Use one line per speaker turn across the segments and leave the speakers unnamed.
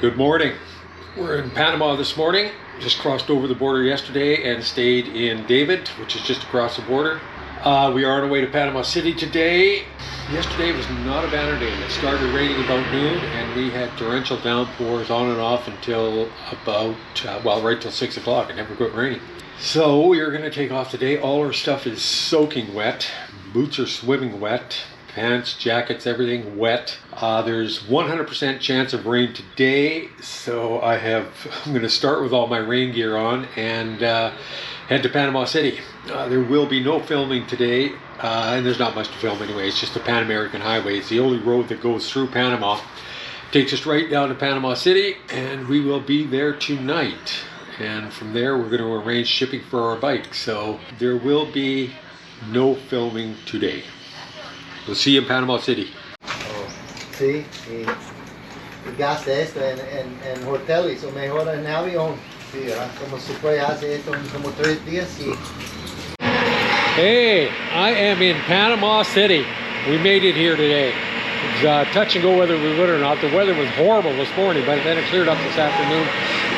Good morning. We're in Panama this morning. Just crossed over the border yesterday and stayed in David, which is just across the border. We are on our way to Panama City today. Yesterday was not a banner day. It started raining about noon and we had torrential downpours on and off until about, right till 6 o'clock. It never quit raining. So we are going to take off today. All our stuff is soaking wet. Boots are swimming wet. Pants, jackets, everything wet. There's 100% chance of rain today, so I'm going to start with all my rain gear on and head to Panama City. There will be no filming today, and there's not much to film anyway. It's just the Pan American Highway. It's the only road that goes through Panama. Takes us right down to Panama City, and we will be there tonight. And from there, we're going to arrange shipping for our bike. So there will be no filming today. We'll see you in Panama City.
Oh, sí, y gasta esto en hoteles o mejor en avión. Sí, ¿verdad? Como se puede hacer esto en como 3 días. Y...
Hey, I am in Panama City. We made it here today. It's touch and go whether we would or not. The weather was horrible this morning, but then it cleared up this afternoon,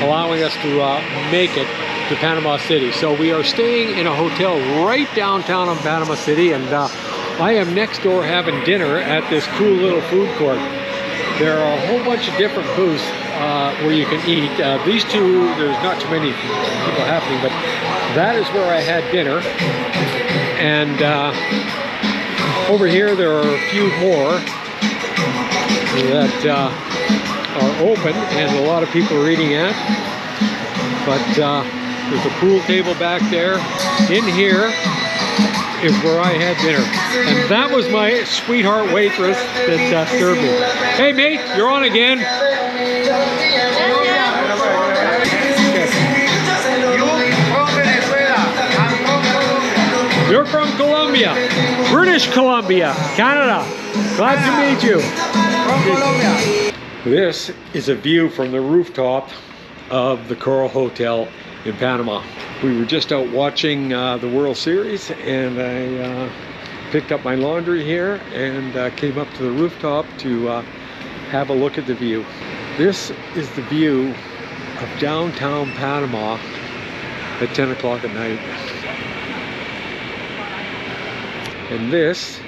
allowing us to make it to Panama City. So we are staying in a hotel right downtown in Panama City, and I am next door having dinner at this cool little food court. There are a whole bunch of different booths where you can eat. These two, there's not too many people happening, but that is where I had dinner. And over here there are a few more that are open and a lot of people are eating at. But there's a pool table back there. In here is where I had dinner. And that was my sweetheart waitress that served me. Hey mate, you're on again. You're from Colombia. British Columbia, Canada. Glad to meet you. From Colombia. This is a view from the rooftop of the Coral Hotel in Panama. We were just out watching the World Series, and I picked up my laundry here and came up to the rooftop to have a look at the view. This is the view of downtown Panama at 10 o'clock at night. And this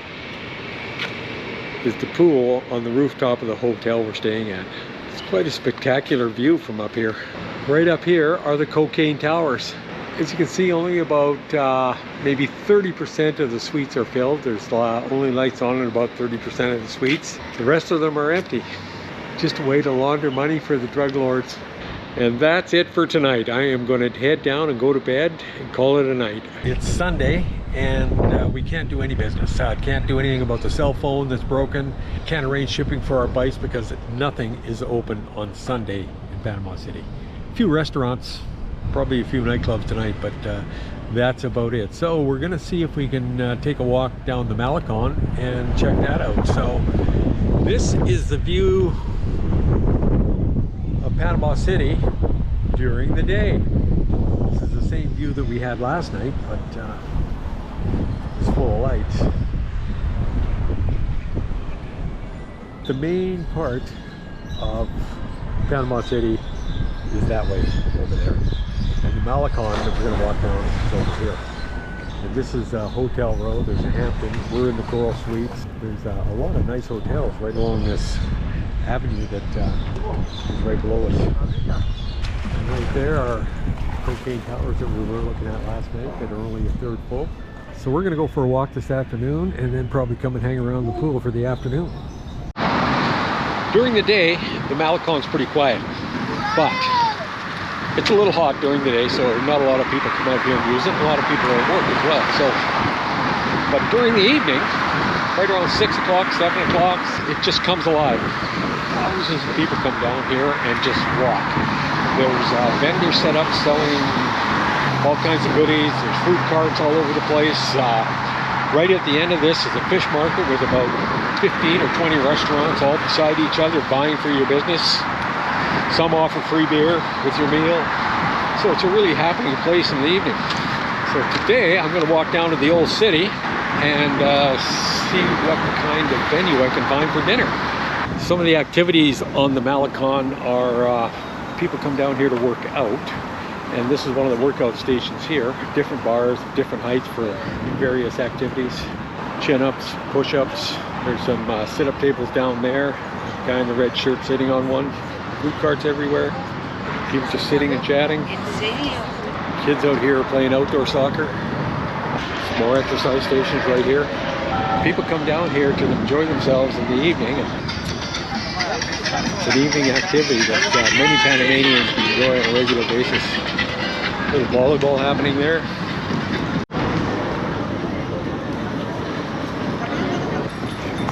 is the pool on the rooftop of the hotel we're staying at. It's quite a spectacular view from up here. Right up here are the cocaine towers. As you can see, only about maybe 30% of the suites are filled. There's only lights on in about 30% of the suites. The rest of them are empty. Just a way to launder money for the drug lords. And that's it for tonight. I am going to head down and go to bed and call it a night. It's Sunday and we can't do any business. Can't do anything about the cell phone that's broken. Can't arrange shipping for our bikes because nothing is open on Sunday in Panama City. A few restaurants, probably a few nightclubs tonight, but that's about it. So we're gonna see if we can take a walk down the Malecon and check that out. So this is the view of Panama City during the day. This is the same view that we had last night, but it's full of lights. The main part of Panama City is that way over there. And the Malecon that we're going to walk down is over here. And this is Hotel Row. There's a Hampton. We're in the Coral Suites. There's a lot of nice hotels right along this avenue that is right below us. And right there are cocaine towers that we were looking at last night that are only a third full. So we're going to go for a walk this afternoon and then probably come and hang around the pool for the afternoon. During the day, the Malecon's pretty quiet, but it's a little hot during the day, so not a lot of people come out here and use it. A lot of people are at work as well. So, but during the evening, right around 6 o'clock, 7 o'clock, it just comes alive. Thousands of people come down here and just walk. There's vendors set up selling all kinds of goodies. There's food carts all over the place. Right at the end of this is a fish market with about 15 or 20 restaurants all beside each other vying for your business. Some offer free beer with your meal. So it's a really happening place in the evening. So today I'm going to walk down to the old city and see what kind of venue I can find for dinner. Some of the activities on the Malecon are people come down here to work out, and this is one of the workout stations here. Different bars, different heights for various activities. Chin-ups, push-ups. There's some sit-up tables down there. Guy in the red shirt sitting on one. Food carts everywhere. People just sitting and chatting. Kids out here are playing outdoor soccer. Some more exercise stations right here. People come down here to enjoy themselves in the evening. It's an evening activity that many Panamanians enjoy on a regular basis. A little volleyball happening there.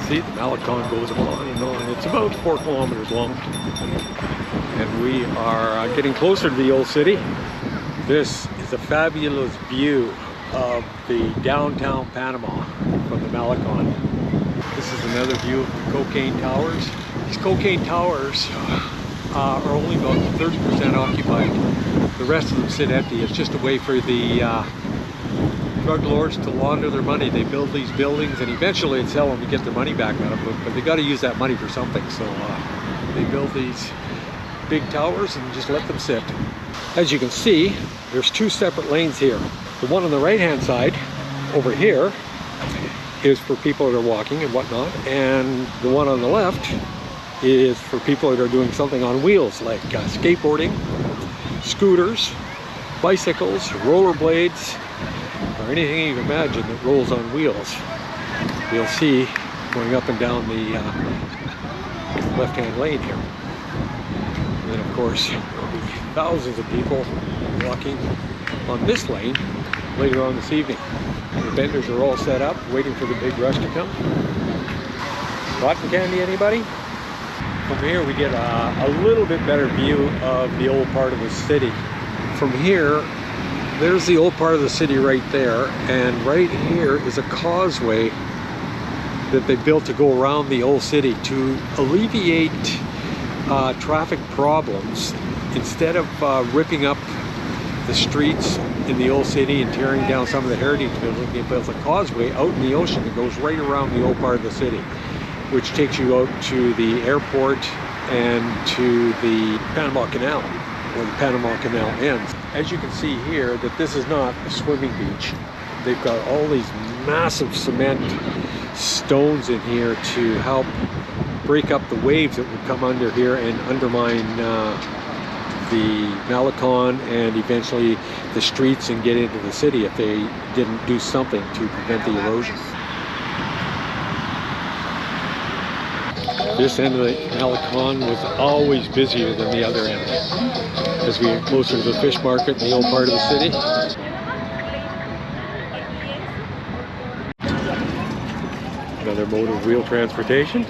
See, the Malecon goes on and on. It's about 4 kilometers long. And we are getting closer to the old city. This is a fabulous view of the downtown Panama from the Malecon. This is another view of the cocaine towers. These cocaine towers are only about 30% occupied. The rest of them sit empty. It's just a way for the drug lords to launder their money. They build these buildings and eventually they'd sell them to get their money back out of them, but they got to use that money for something. So they build these big towers and just let them sit. As you can see, there's 2 separate lanes here. The one on the right hand side over here is for people that are walking and whatnot, and the one on the left is for people that are doing something on wheels, like skateboarding, scooters, bicycles, rollerblades, or anything you can imagine that rolls on wheels. You'll see going up and down the left-hand lane here. And then of course there'll be thousands of people walking on this lane later on this evening. The vendors are all set up, waiting for the big rush to come. Cotton candy, anybody? From here we get a little bit better view of the old part of the city. From here, there's the old part of the city right there, and right here is a causeway that they built to go around the old city to alleviate traffic problems. Instead of ripping up the streets in the old city and tearing down some of the heritage buildings, they built a causeway out in the ocean that goes right around the old part of the city, which takes you out to the airport and to the Panama Canal, where the Panama Canal ends. As you can see here, that this is not a swimming beach. They've got all these massive cement stones in here to help break up the waves that would come under here and undermine the Malecon and eventually the streets and get into the city if they didn't do something to prevent the erosion. This end of the Malecon was always busier than the other end as we get closer to the fish market in the old part of the city. Another mode of wheel transportation.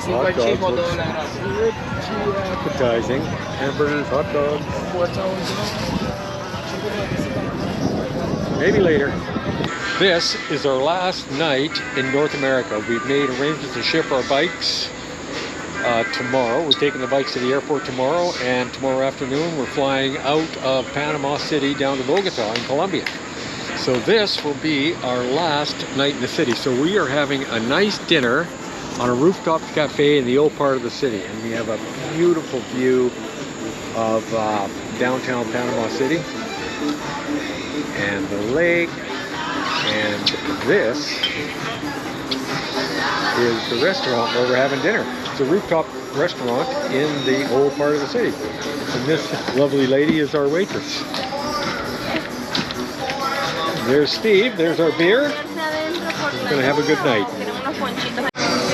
Hot dogs looks appetizing. Hamburgers, hot dogs. Maybe later. This is our last night in North America. We've made arrangements to ship our bikes tomorrow. We're taking the bikes to the airport tomorrow, and tomorrow afternoon we're flying out of Panama City down to Bogota in Colombia. So this will be our last night in the city. So we are having a nice dinner on a rooftop cafe in the old part of the city, and we have a beautiful view of downtown Panama City and the lake, and this is the restaurant where we're having dinner. It's a rooftop restaurant in the old part of the city, and this lovely lady is our waitress. There's Steve, there's our beer. We're gonna have a good night.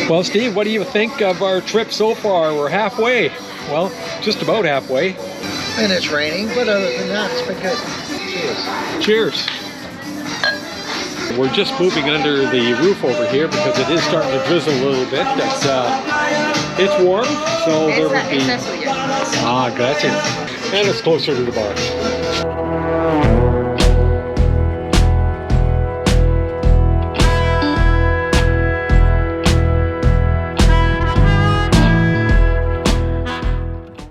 Well, Steve, what do you think of our trip so far? We're halfway. Well, just about halfway.
And it's raining, but other than that, it's been good. Cheers.
Cheers. We're just moving under the roof over here because it is starting to drizzle a little bit. It's warm, so there would be... Ah, gracias. And it's closer to the bar.